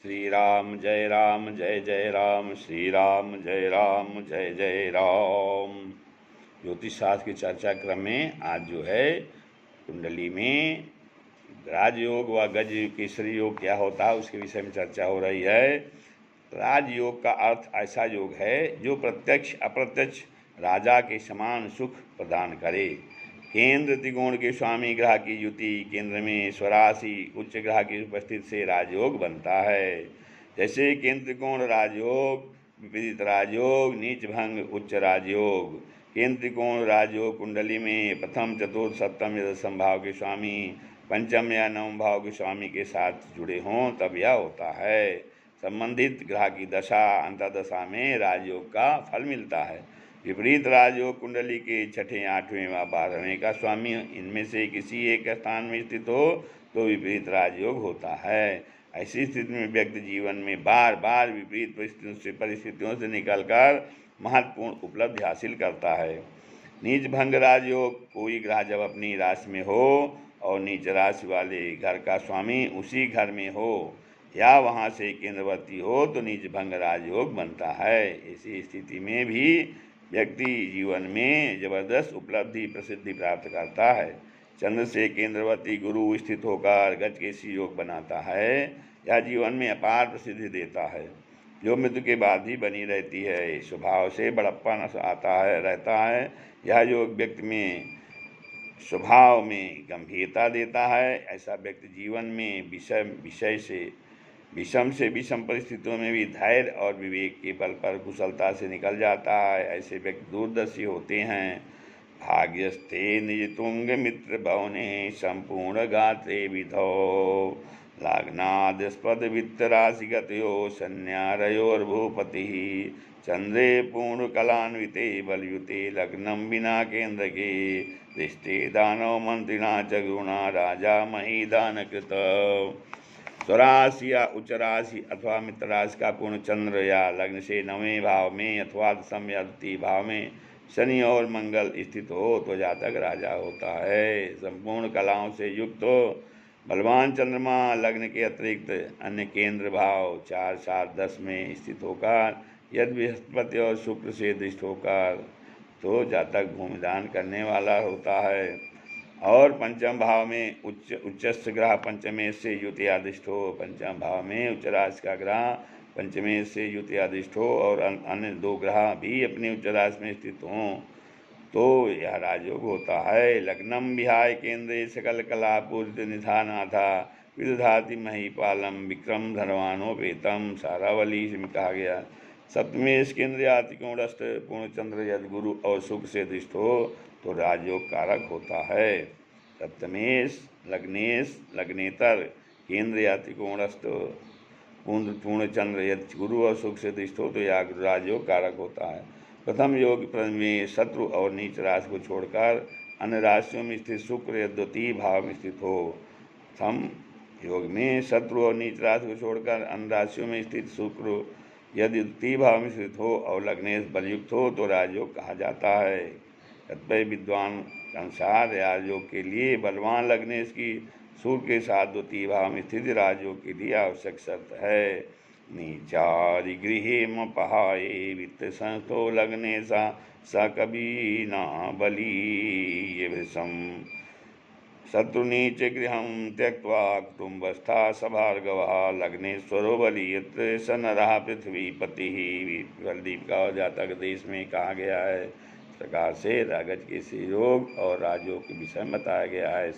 श्री राम जय जय राम, श्री राम जय जय राम। ज्योतिष शास्त्र की चर्चा क्रम में आज जो है कुंडली में राजयोग व गज केसरी योग क्या होता है उसके विषय में चर्चा हो रही है। राजयोग का अर्थ ऐसा योग है जो प्रत्यक्ष अप्रत्यक्ष राजा के समान सुख प्रदान करे। केंद्र त्रिकोण के स्वामी ग्रह की युति, केंद्र में स्वराशि उच्च ग्रह की उपस्थिति से राजयोग बनता है। जैसे केंद्र त्रिकोण राजयोग, विपरीत राजयोग, नीच भंग उच्च राजयोग। केंद्र त्रिकोण राजयोग कुंडली में प्रथम चतुर्थ सप्तम या दसम भाव के स्वामी पंचम या नवम भाव के स्वामी के साथ जुड़े हों तब यह होता है। संबंधित ग्रह की दशा अंतर्दशा में राजयोग का फल मिलता है। विपरीत राजयोग कुंडली के छठे, आठवें व 12वें का स्वामी इनमें से किसी एक स्थान में स्थित हो तो विपरीत राजयोग होता है। ऐसी स्थिति में व्यक्ति जीवन में बार बार विपरीत परिस्थितियों से निकलकर महत्वपूर्ण उपलब्धि हासिल करता है। नीच भंग राजयोग, कोई ग्रह जब अपनी राशि में हो और नीच राशि वाले घर का स्वामी उसी घर में हो या वहाँ से केंद्रवर्ती हो तो नीच भंग राजयोग बनता है। ऐसी स्थिति में भी व्यक्ति जीवन में जबरदस्त उपलब्धि प्रसिद्धि प्राप्त करता है। चंद्र से केंद्रवर्ती गुरु स्थित होकर गज केसरी योग बनाता है। यह जीवन में अपार प्रसिद्धि देता है जो मृत्यु के बाद भी बनी रहती है। स्वभाव से बड़प्पन आता है रहता है। यह योग व्यक्ति में स्वभाव में गंभीरता देता है। ऐसा व्यक्ति जीवन में विषम से विषम परिस्थितियों में भी धैर्य और विवेक के बल पर कुशलता से निकल जाता है। ऐसे व्यक्ति दूरदर्शी होते हैं। भाग्यस्ते निज तुंग मित्र भवने संपूर्ण गात्रे विधो लाग्नादस्पद वित्त राशि गतयो संन्यारयोर्भूपति चंद्रे पूर्ण कलान्विते बलयुते लग्नम बिना केंद्र के दृष्टे दानव मंत्रिणा च गुणा राजा मही दान कृत। स्वराशि या उच्च राशि अथवा मित्र राशि का पूर्ण चंद्र या लग्न से 9वें भाव में अथवा दसम या द्वितीय भाव में शनि और मंगल स्थित हो तो जातक राजा होता है। संपूर्ण कलाओं से युक्त हो बलवान चंद्रमा लग्न के अतिरिक्त अन्य केंद्र भाव 4, 7, 10 में स्थित होकर यदि बृहस्पति और शुक्र से दृष्ट होकर तो जातक भूमिदान करने वाला होता है। और पंचम भाव में उच्चस्थ ग्रह पंचमेश से युति आदिष्ट हो, पंचम भाव में उच्च राशि का ग्रह पंचमेश से युति आदिष्ट हो और अन्य 2 ग्रह भी अपने उच्च राशि में स्थित हों तो यह राजयोग होता है। लग्नम विहाय केंद्रे सकल कला पूरित निधानाथा विदधाति महीपालम विक्रम धनवानोपेतम सारावली में कहा गया। सप्तमेश केंद्र त्रिकोणस्थ पूर्ण चंद्र यदि गुरु और शुक्र से दृष्ट हो तो राजयोग कारक होता है। सप्तमेश लग्नेश लग्नेतर केंद्र या त्रिकोणस्थ पूर्ण चंद्र यदि गुरु और शुक्र से दृष्ट हो तो यह राजयोग कारक होता है। प्रथम योग में शत्रु और नीच राशि को छोड़कर अन्य राशियों में स्थित शुक्र या द्वितीय भाव में स्थित हो। प्रथम योग में शत्रु और नीच राशि को छोड़कर अन्य राशियों में स्थित शुक्र यदि द्वितीय भाव में स्थित हो और लग्नेश बलयुक्त हो तो राजयोग कहा जाता है। कतिपय विद्वान के अनुसार राजयोग के लिए बलवान लग्नेश की सूर्य के साथ द्वितीय भाव में स्थित राजयोग के लिए आवश्यक शर्त है। नीचारि गृहे पहाये वित्त संस्थो लग्ने सा कभी न बली ये विषम शत्रु नीच गृहं त्यक्त्वा कुटुम्बस्था सभार्गवः लग्नेश्वरो बली यत्र स नरः पृथ्वीपति। बलदीप का जातक देश में कहा गया है। इस प्रकार से रागज के योग और राजयोग के विषय में बताया गया है।